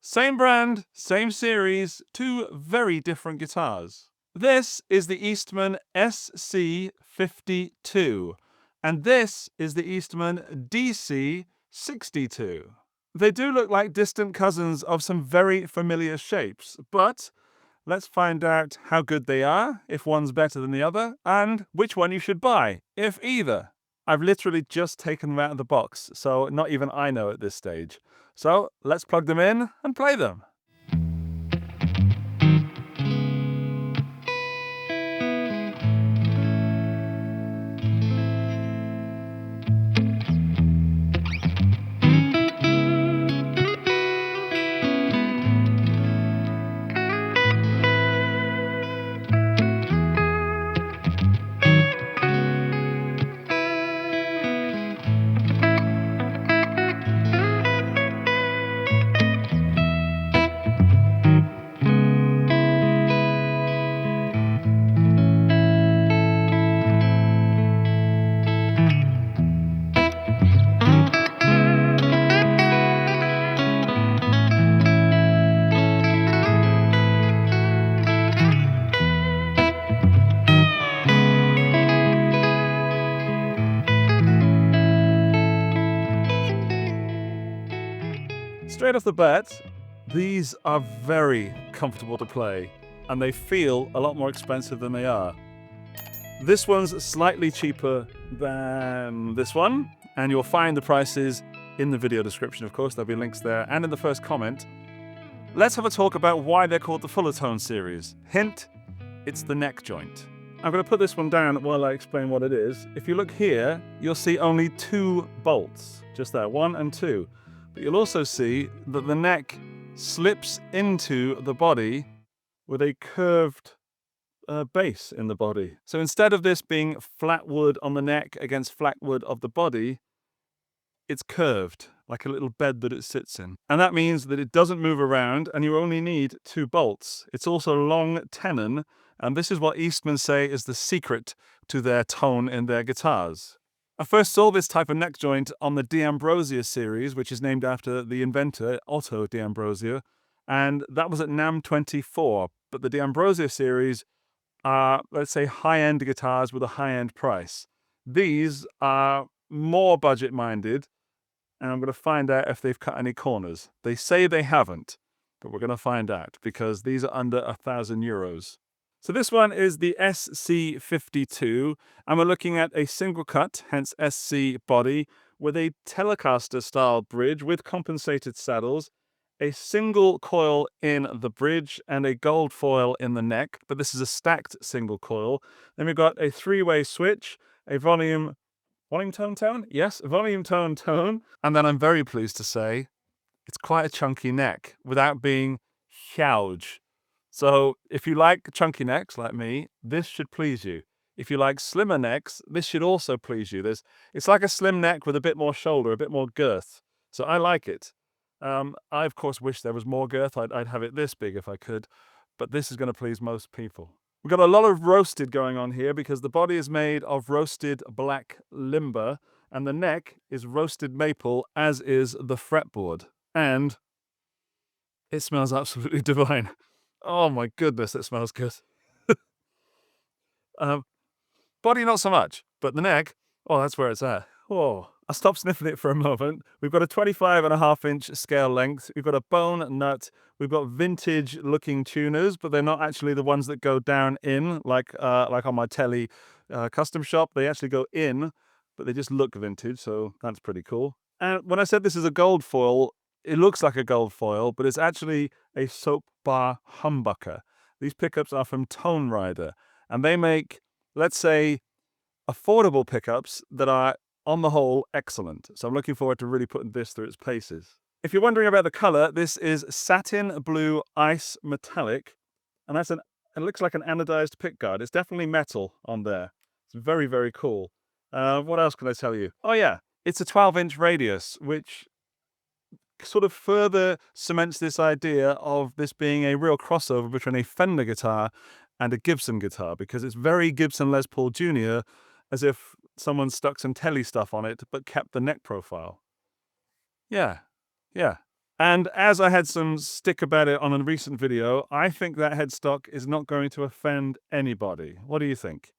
Same brand, same series, two very different guitars. This is the Eastman SC-52, and this is the Eastman DC-62. They do look like distant cousins of some very familiar shapes, but let's find out how good they are, if one's better than the other, and which one you should buy, if either. I've literally just taken them out of the box, so not even I know at this stage. So let's plug them in and play them. Straight off the bat, these are very comfortable to play, and they feel a lot more expensive than they are. This one's slightly cheaper than this one, and you'll find the prices in the video description, of course. There'll be links there, and in the first comment. Let's have a talk about why they're called the Fullertone series. Hint, it's the neck joint. I'm going to put this one down while I explain what it is. If you look here, you'll see only two bolts, just there, 1 and 2. But you'll also see that the neck slips into the body with a curved base in the body. So instead of this being flat wood on the neck against flat wood of the body, it's curved, like a little bed that it sits in. And that means that it doesn't move around, and you only need 2 bolts. It's also long tenon, and this is what Eastman say is the secret to their tone in their guitars. I first saw this type of neck joint on the D'Ambrosio series, which is named after the inventor, Otto D'Ambrosio, and that was at NAMM 24. But the D'Ambrosio series are, let's say, high-end guitars with a high-end price. These are more budget-minded, and I'm going to find out if they've cut any corners. They say they haven't, but we're going to find out, because these are under €1,000. So this one is the SC-52, and we're looking at a single cut, hence SC body, with a Telecaster-style bridge with compensated saddles, a single coil in the bridge, and a gold foil in the neck, but this is a stacked single coil. Then we've got a 3-way switch, a volume tone? Yes, volume tone, and then I'm very pleased to say it's quite a chunky neck without being huge. So if you like chunky necks like me, this should please you. If you like slimmer necks, this should also please you. It's like a slim neck with a bit more shoulder, a bit more girth. So I like it. I, of course, wish there was more girth. I'd have it this big if I could, but this is going to please most people. We've got a lot of roasted going on here because the body is made of roasted black limber, and the neck is roasted maple, as is the fretboard. And it smells absolutely divine. Oh my goodness, it smells good. Body not so much, but the neck, oh, that's where it's at. Oh, I'll stop sniffing it for a moment. We've got a 25.5-inch scale length. We've got a bone nut. We've got vintage-looking tuners, but they're not actually the ones that go down in, like on my Telly custom shop. They actually go in, but they just look vintage, so that's pretty cool. And when I said this is a gold foil, it looks like a gold foil, but it's actually a soap bar humbucker. These pickups are from ToneRider, and they make, let's say, affordable pickups that are, on the whole, excellent. So I'm looking forward to really putting this through its paces. If you're wondering about the color, this is satin blue ice metallic, and it looks like an anodized pickguard. It's definitely metal on there. It's very, very cool. What else can I tell you? Oh yeah, it's a 12-inch radius, which sort of further cements this idea of this being a real crossover between a Fender guitar and a Gibson guitar, because it's very Gibson Les Paul Jr., as if someone stuck some Telly stuff on it but kept the neck profile. Yeah. And as I had some stick about it on a recent video, I think that headstock is not going to offend anybody. What do you think?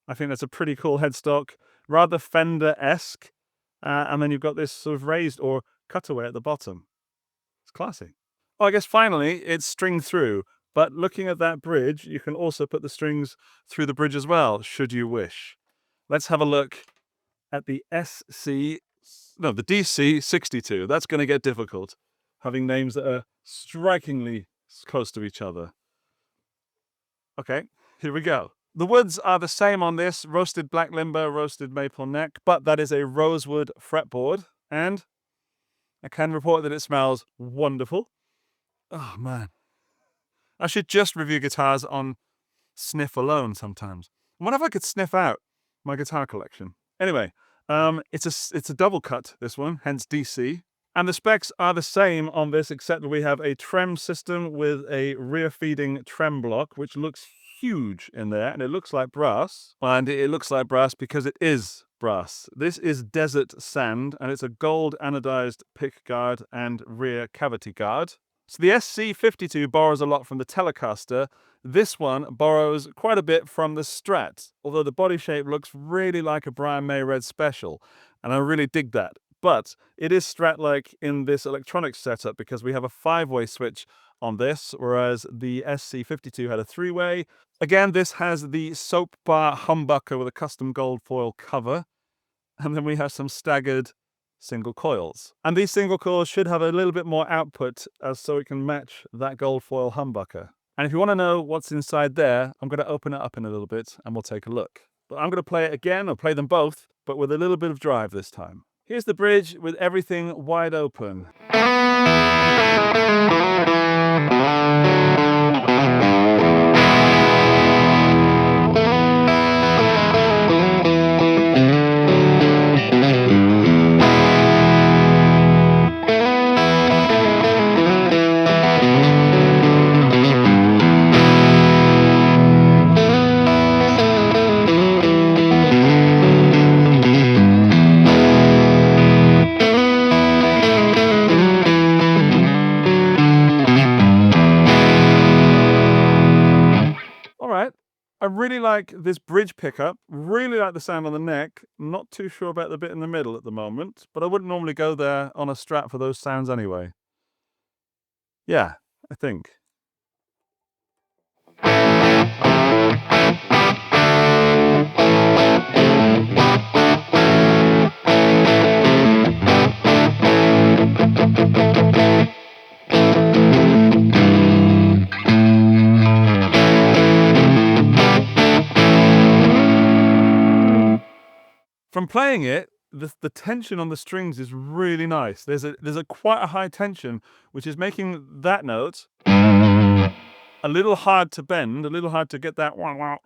I think that's a pretty cool headstock, rather Fender-esque. And then you've got this sort of raised or cutaway at the bottom. It's classy. Oh, I guess finally, it's stringed through. But looking at that bridge, you can also put the strings through the bridge as well, should you wish. Let's have a look at the DC-62. That's going to get difficult, having names that are strikingly close to each other. Okay, here we go. The woods are the same on this, roasted black limber, roasted maple neck, but that is a rosewood fretboard, and I can report that it smells wonderful. Oh man. I should just review guitars on sniff alone sometimes. I wonder if I could sniff out my guitar collection. Anyway, it's a double cut, this one, hence DC. And the specs are the same on this, except that we have a trem system with a rear feeding trem block, which looks huge in there, and it looks like brass. And it looks like brass because it is brass. This is desert sand, and it's a gold anodized pick guard and rear cavity guard. So the SC-52 borrows a lot from the Telecaster. This one borrows quite a bit from the Strat, although the body shape looks really like a Brian May Red Special, and I really dig that. But it is Strat-like in this electronic setup because we have a 5-way switch on this, whereas the SC-52 had a 3-way. Again, this has the soap bar humbucker with a custom gold foil cover, and then we have some staggered single coils. And these single coils should have a little bit more output so it can match that gold foil humbucker. And if you want to know what's inside there, I'm going to open it up in a little bit and we'll take a look. But I'm going to play it again, or play them both, but with a little bit of drive this time. Here's the bridge with everything wide open. I really like this bridge pickup, really like the sound on the neck. Not too sure about the bit in the middle at the moment, but I wouldn't normally go there on a Strat for those sounds anyway. Yeah, I think. From playing it, the tension on the strings is really nice. There's a quite a high tension, which is making that note a little hard to bend, a little hard to get that wah wah.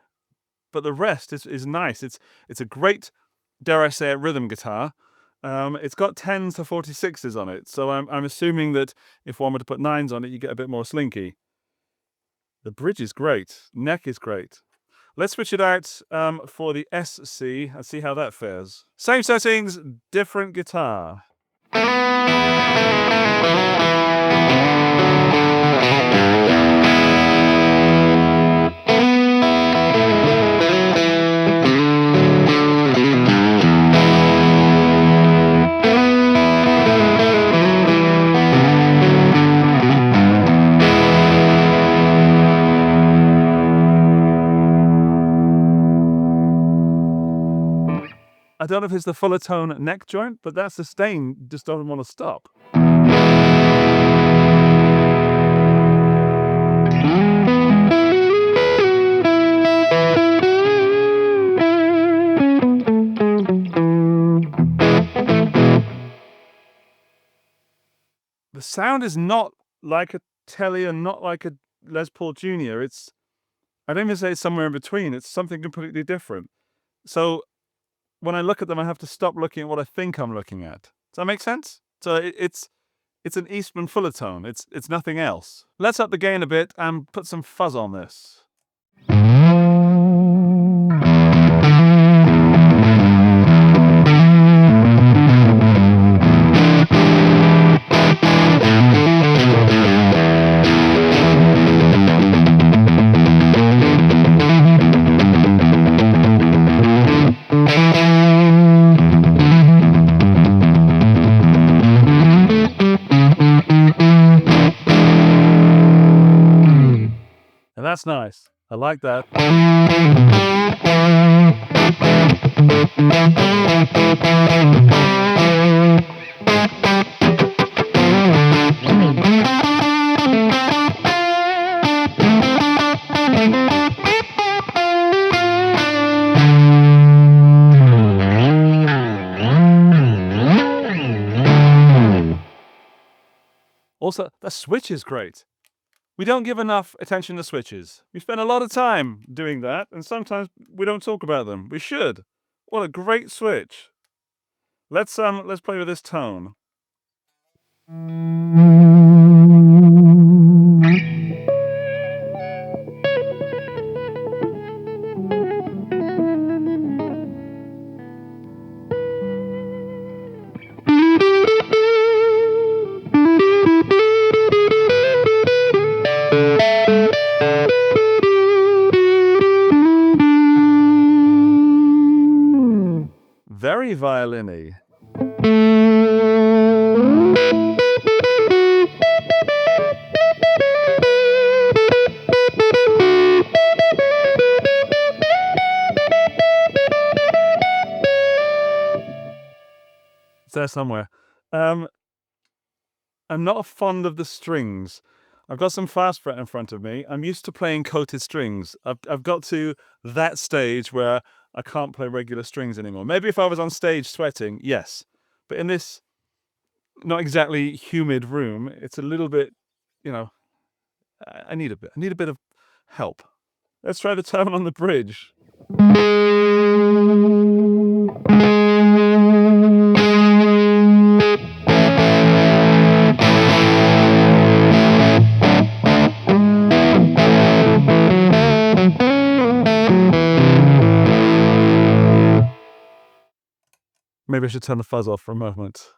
But the rest is nice. It's a great, dare I say it, rhythm guitar. It's got 10s to 46s on it, so I'm assuming that if one were to put 9s on it, you get a bit more slinky. The bridge is great. Neck is great. Let's switch it out for the SC and see how that fares. Same settings, different guitar. I don't know if it's the Fullertone neck joint, but that sustain just doesn't want to stop. The sound is not like a Telly and not like a Les Paul Jr. I don't even say it's somewhere in between. It's something completely different. So when I look at them, I have to stop looking at what I think I'm looking at. Does that make sense? So it's an Eastman Fullertone. It's nothing else. Let's up the gain a bit and put some fuzz on this. That's nice. I like that. Also, the switch is great. We don't give enough attention to switches. We spend a lot of time doing that, and sometimes we don't talk about them. We should. What a great switch. Let's play with this tone. Very violin-y. It's there somewhere. I'm not fond of the strings. I've got some fast fret in front of me. I'm used to playing coated strings. I've got to that stage where I can't play regular strings anymore. Maybe if I was on stage sweating, yes. But in this not exactly humid room, it's a little bit, you know, I need a bit of help. Let's try the tone on the bridge. Maybe I should turn the fuzz off for a moment.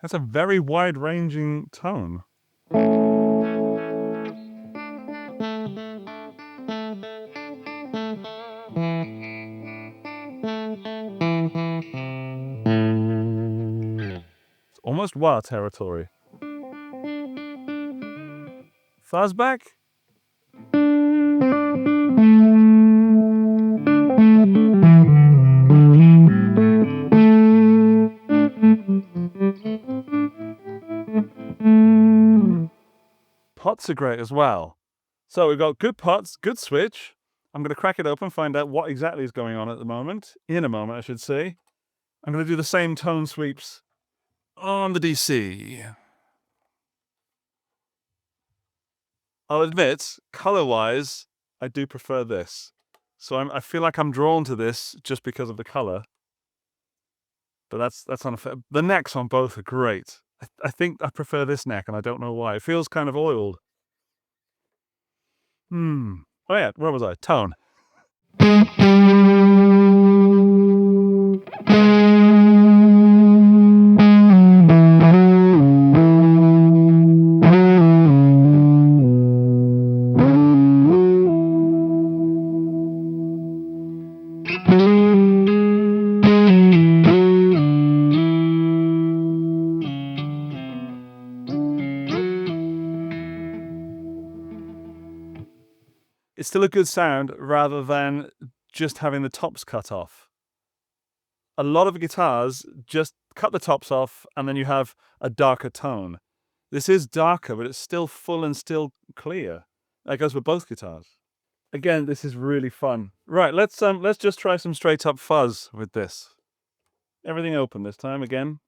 That's a very wide-ranging tone. It's almost wah territory. Fuzz back. Pots are great as well. So we've got good pots, good switch. I'm going to crack it open, find out what exactly is going on at the moment. In a moment, I should say. I'm going to do the same tone sweeps on the DC. I'll admit, color-wise, I do prefer this. So I feel like I'm drawn to this just because of the color. But that's unfair. The necks on both are great. I think I prefer this neck, and I don't know why. It feels kind of oiled. Oh yeah, where was I? Tone. It's still a good sound rather than just having the tops cut off. A lot of guitars just cut the tops off and then you have a darker tone. This is darker, but it's still full and still clear. That goes with both guitars. Again, this is really fun. Right, let's just try some straight up fuzz with this. Everything open this time again.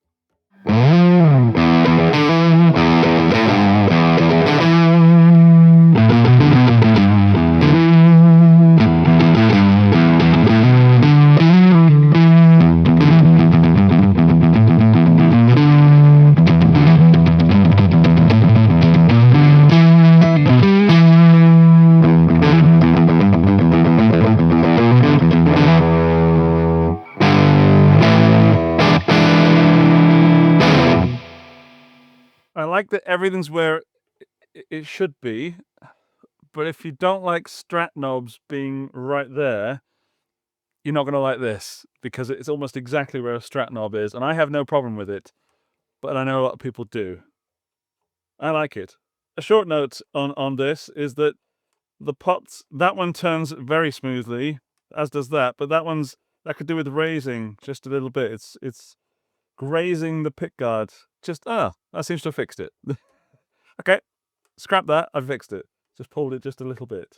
like that everything's where it should be, but if you don't like Strat knobs being right there, you're not going to like this, because it's almost exactly where a Strat knob is, and I have no problem with it, but I know a lot of people do. I like it. A short note on this is that the pots, that one turns very smoothly, as does that, but that could do with raising just a little bit. It's grazing the pick guard. That seems to have fixed it. Okay, scrap that, I've fixed it. Just pulled it just a little bit.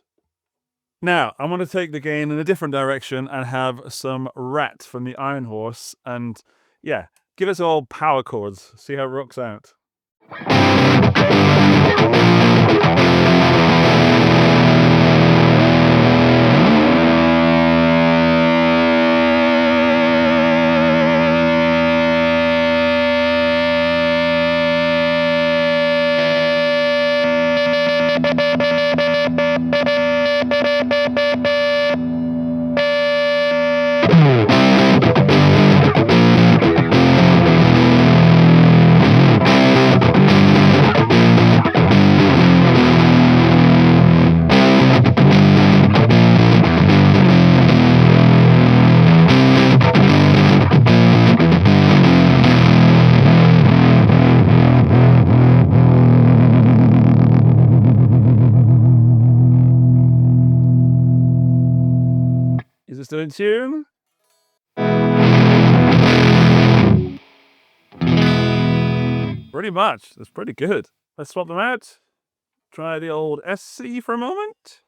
Now, I want to take the gain in a different direction and have some Rat from the Iron Horse, and yeah, give us all power chords, see how it rocks out. Is it still in tune? Pretty much. That's pretty good. Let's swap them out. Try the old SC for a moment.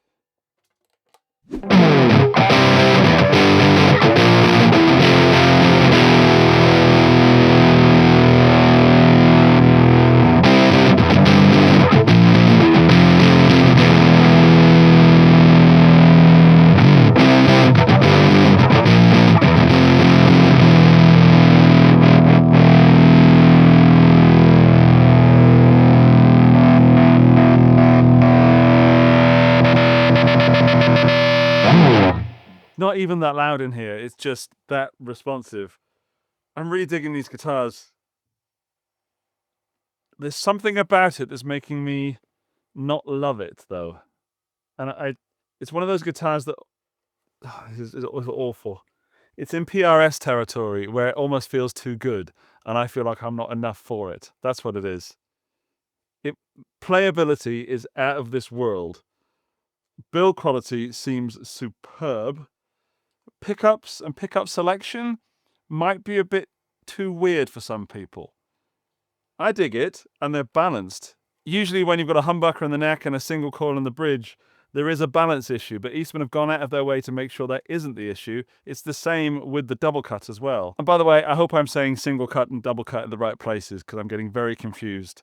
Not even that loud in here, it's just that responsive. I'm really digging these guitars. There's something about it that's making me not love it, though. And it's one of those guitars that is awful. It's in PRS territory where it almost feels too good, and I feel like I'm not enough for it. That's what it is. Playability is out of this world. Build quality seems superb. Pickups and pickup selection might be a bit too weird for some people. I dig it, and they're balanced. Usually when you've got a humbucker in the neck and a single coil in the bridge, there is a balance issue, but Eastman have gone out of their way to make sure that isn't the issue. It's the same with the double cut as well. And by the way, I hope I'm saying single cut and double cut in the right places, because I'm getting very confused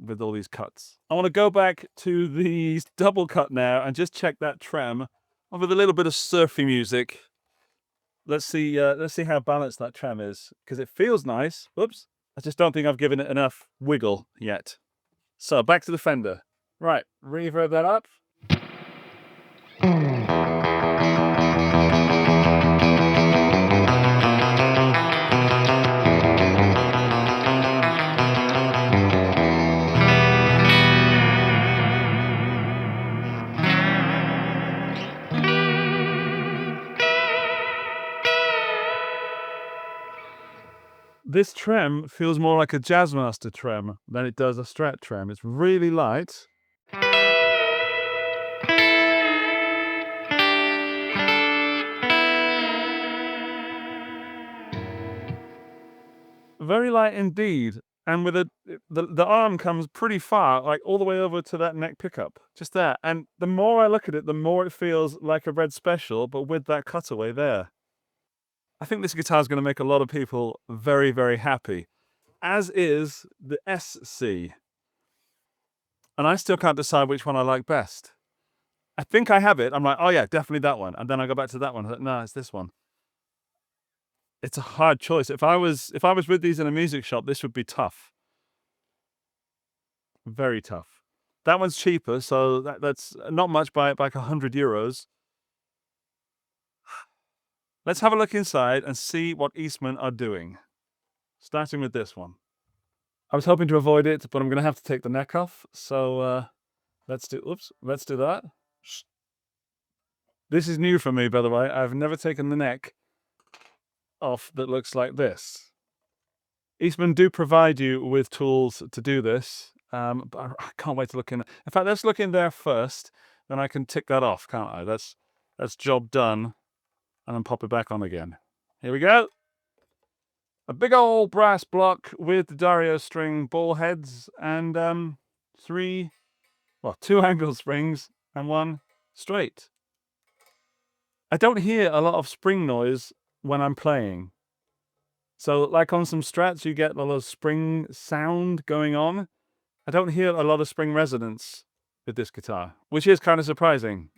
with all these cuts. I want to go back to the double cut now and just check that trem with a little bit of surfy music. Let's see how balanced that trem is, because it feels nice. Whoops. I just don't think I've given it enough wiggle yet. So back to the Fender. Right, reverb that up. This trem feels more like a Jazzmaster trem than it does a Strat trem. It's really light. Very light indeed. And with the arm comes pretty far, like all the way over to that neck pickup. Just there. And the more I look at it, the more it feels like a Red Special, but with that cutaway there. I think this guitar is going to make a lot of people very, very happy, as is the SC. And I still can't decide which one I like best. I think I have it. I'm like, oh yeah, definitely that one. And then I go back to that one. I'm like, no, it's this one. It's a hard choice. If I was with these in a music shop, this would be tough. Very tough. That one's cheaper, so that's not much by like €100. Let's have a look inside and see what Eastman are doing. Starting with this one. I was hoping to avoid it, but I'm going to have to take the neck off. So let's do that. This is new for me, by the way. I've never taken the neck off that looks like this. Eastman do provide you with tools to do this, but I can't wait to look in. In fact, let's look in there first, then I can tick that off, can't I? That's job done, and then pop it back on again. Here we go. A big old brass block with the Dario string ball heads and two angle springs and one straight. I don't hear a lot of spring noise when I'm playing. So like on some strats, you get a lot of spring sound going on. I don't hear a lot of spring resonance with this guitar, which is kind of surprising.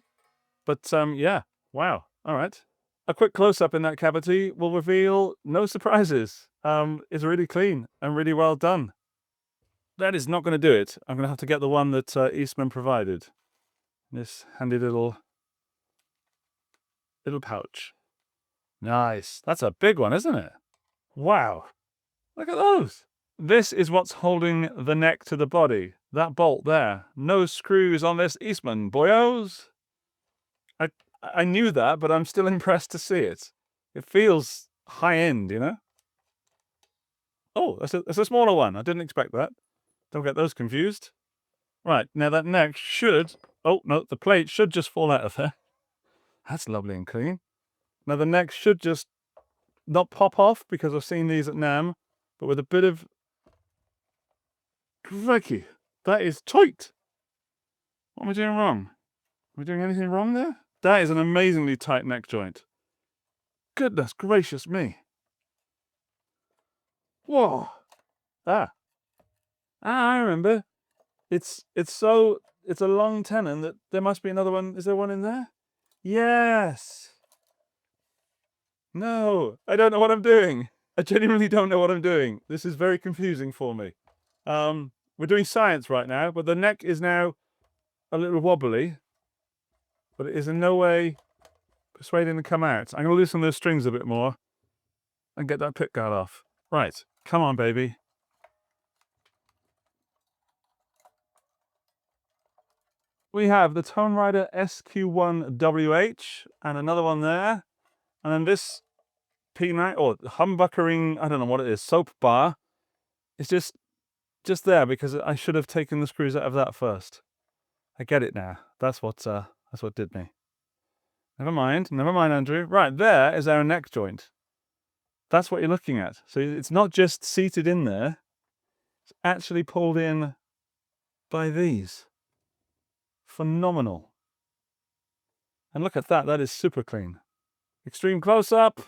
But yeah, wow. All right. A quick close-up in that cavity will reveal no surprises. It's really clean and really well done. That is not going to do it. I'm going to have to get the one that Eastman provided. This handy little pouch. Nice. That's a big one, isn't it? Wow. Look at those. This is what's holding the neck to the body. That bolt there. No screws on this Eastman, boyos. I knew that, but I'm still impressed to see it. It feels high-end, you know? Oh, that's a smaller one. I didn't expect that. Don't get those confused. Right, now that neck should... Oh, no, the plate should just fall out of there. That's lovely and clean. Now the neck should just not pop off, because I've seen these at NAMM, but with a bit of... Crikey, that is tight. What am I doing wrong? Am I doing anything wrong there? That is an amazingly tight neck joint. Goodness gracious me. Whoa. I remember. It's a long tenon that there must be another one. Is there one in there? Yes. No, I don't know what I'm doing. I genuinely don't know what I'm doing. This is very confusing for me. We're doing science right now, but the neck is now a little wobbly. But it is in no way persuading to come out. I'm going to loosen those strings a bit more and get that pickguard off. Right, come on, baby. We have the ToneRider SQ1WH and another one there. And then this P9, or humbuckering, I don't know what it is, soap bar. It's just there because I should have taken the screws out of that first. I get it now. That's what did me. Never mind, Andrew. Right, there is our neck joint. That's what you're looking at. So it's not just seated in there. It's actually pulled in by these. Phenomenal. And look at that. That is super clean. Extreme close-up.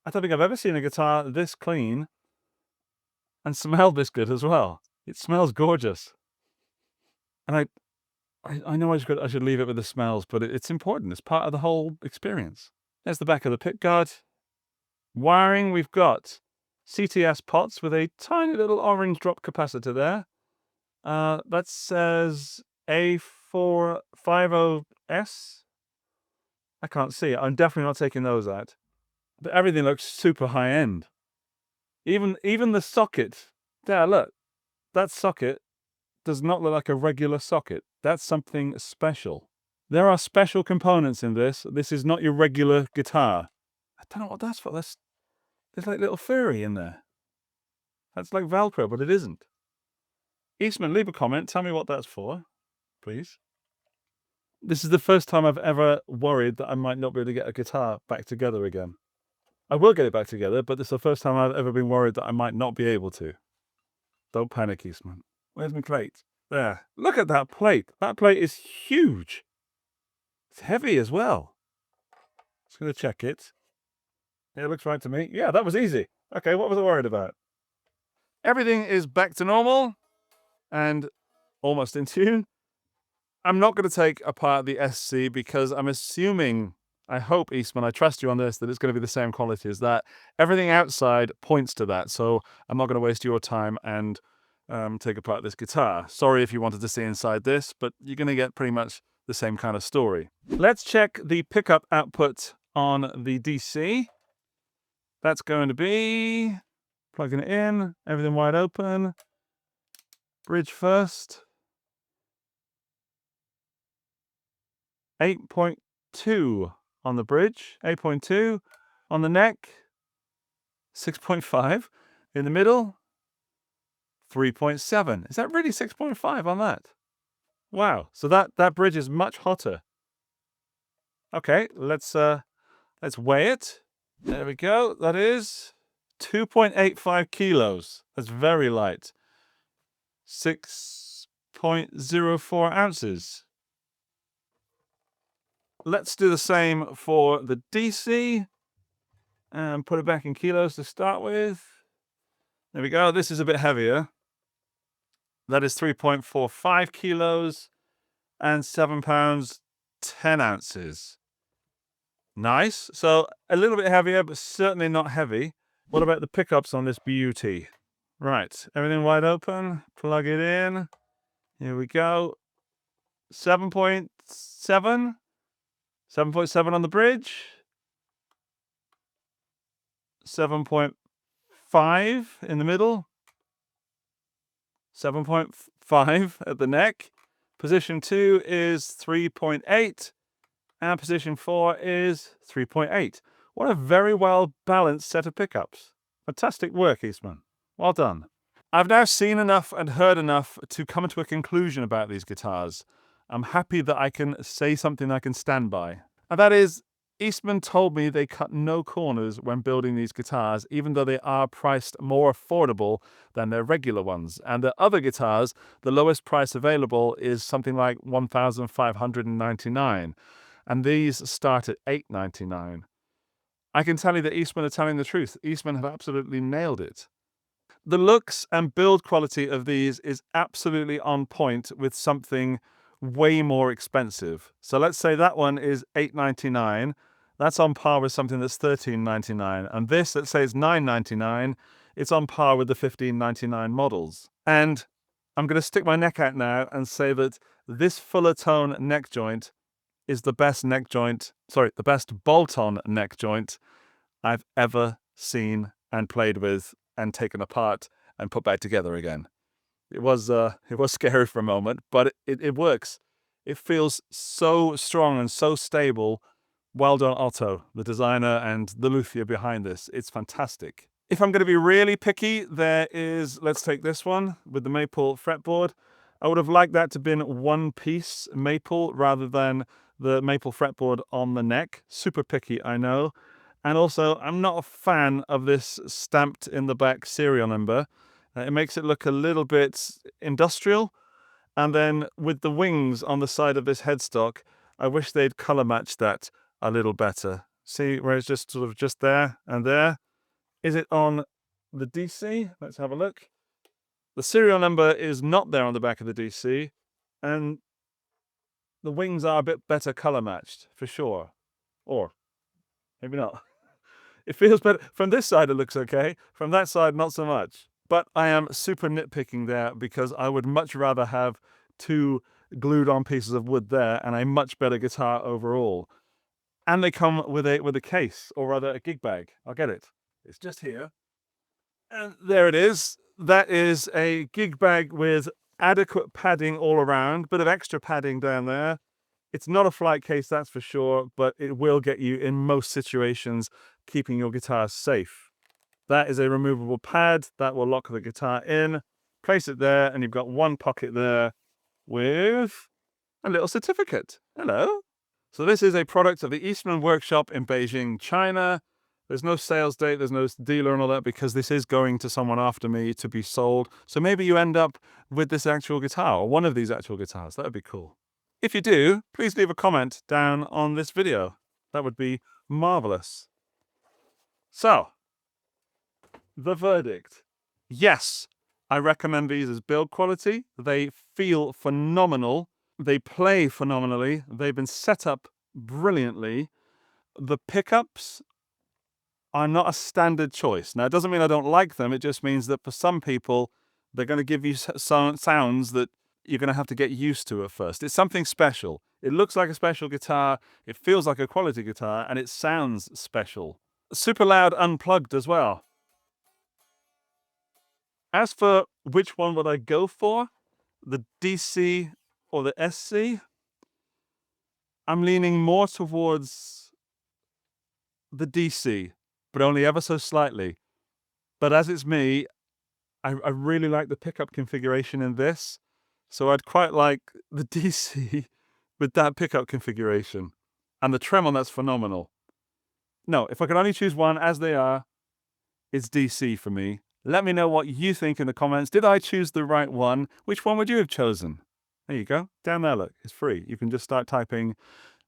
I don't think I've ever seen a guitar this clean and smell this good as well. It smells gorgeous. And I know I should leave it with the smells, but it's important. It's part of the whole experience. There's the back of the pickguard. Wiring, we've got CTS pots with a tiny little orange drop capacitor there. That says A450S. I can't see it. I'm definitely not taking those out. But everything looks super high-end. Even the socket. There, look. That socket does not look like a regular socket. That's something special. There are special components in this. This is not your regular guitar. I don't know what that's for. There's like little furry in there. That's like Velcro, but it isn't. Eastman, leave a comment. Tell me what that's for, please. This is the first time I've ever worried that I might not be able to get a guitar back together again. I will get it back together, but this is the first time I've ever been worried that I might not be able to. Don't panic, Eastman. Where's my plate? There. Look at that plate. That plate is huge. It's heavy as well. Just going to check it. Yeah, it looks right to me. Yeah, that was easy. Okay, what was I worried about? Everything is back to normal and almost in tune. I'm not going to take apart the SC because I'm assuming, I hope, Eastman, I trust you on this, that it's going to be the same quality as that. Everything outside points to that, so I'm not going to waste your time and take apart this guitar. Sorry if you wanted to see inside this, but you're going to get pretty much the same kind of story. Let's check the pickup output on the DC. That's going to be Plugging it in, everything wide open. Bridge first. 8.2 on the bridge, 8.2 on the neck, 6.5 in the middle, 3.7. Is that really 6.5 on that? Wow, so that bridge is much hotter. Okay, let's weigh it. There we go. That is 2.85 kilos. That's very light. 6.04 ounces. Let's do the same for the DC and put it back in kilos to start with. There we go. This is a bit heavier. That is 3.45 kilos and 7 pounds, 10 ounces. Nice. So a little bit heavier, but certainly not heavy. What about the pickups on this beauty? Right. Everything wide open. Plug it in. Here we go. 7.7. 7.7 on the bridge. 7.5 in the middle. 7.5 at the neck. Position 2 is 3.8. And position 4 is 3.8. What a very well balanced set of pickups. Fantastic work, Eastman. Well done. I've now seen enough and heard enough to come to a conclusion about these guitars. I'm happy that I can say something I can stand by. And that is, Eastman told me they cut no corners when building these guitars, even though they are priced more affordable than their regular ones. And the other guitars, the lowest price available is something like $1,599. And these start at $899. I can tell you that Eastman are telling the truth. Eastman have absolutely nailed it. The looks and build quality of these is absolutely on point with something way more expensive. So let's say that one is $899. That's on par with something that's $1399. And this, let's say, is $999. It's on par with the $1599 models. And I'm going to stick my neck out now and say that this Fullertone neck joint is the best the best bolt-on neck joint I've ever seen and played with and taken apart and put back together again. It was scary for a moment, but it works. It feels so strong and so stable. Well done, Otto, the designer and the luthier behind this. It's fantastic. If I'm going to be really picky, there is, let's take this one with the maple fretboard. I would have liked that to have been one piece maple rather than the maple fretboard on the neck. Super picky, I know. And also, I'm not a fan of this stamped in the back serial number. It makes it look a little bit industrial. And then with the wings on the side of this headstock, I wish they'd color match that a little better. See where it's just sort of just there and there? Is it on the DC? Let's have a look. The serial number is not there on the back of the DC. And the wings are a bit better color matched, for sure. Or maybe not. It feels better. From this side, it looks okay. From that side, not so much. But I am super nitpicking there because I would much rather have two glued on pieces of wood there and a much better guitar overall. And they come with a case, or rather a gig bag. I'll get it. It's just here. And there it is. That is a gig bag with adequate padding all around, bit of extra padding down there. It's not a flight case, that's for sure, but it will get you in most situations, keeping your guitar safe. That is a removable pad that will lock the guitar in. Place it there, and you've got one pocket there with a little certificate. Hello. So this is a product of the Eastman workshop in Beijing, China. There's no sales date, there's no dealer and all that, because this is going to someone after me to be sold. So maybe you end up with this actual guitar, or one of these actual guitars. That would be cool. If you do, please leave a comment down on this video. That would be marvelous. So, the verdict. Yes, I recommend these as build quality. They feel phenomenal. They play phenomenally. They've been set up brilliantly. The pickups are not a standard choice. Now, it doesn't mean I don't like them. It just means that for some people, they're going to give you sounds that you're going to have to get used to at first. It's something special. It looks like a special guitar. It feels like a quality guitar, and it sounds special. Super loud unplugged as well. As for which one would I go for, the DC or the SC, I'm leaning more towards the DC, but only ever so slightly. But as it's me, I really like the pickup configuration in this, so I'd quite like the DC with that pickup configuration. And the trem on that's phenomenal. No, if I could only choose one as they are, it's DC for me. Let me know what you think in the comments. Did I choose the right one? Which one would you have chosen? There you go. Down there, look. It's free. You can just start typing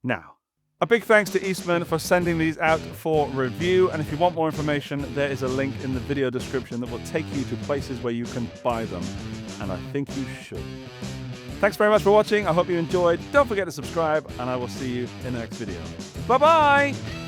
now. A big thanks to Eastman for sending these out for review. And if you want more information, there is a link in the video description that will take you to places where you can buy them. And I think you should. Thanks very much for watching. I hope you enjoyed. Don't forget to subscribe, and I will see you in the next video. Bye-bye!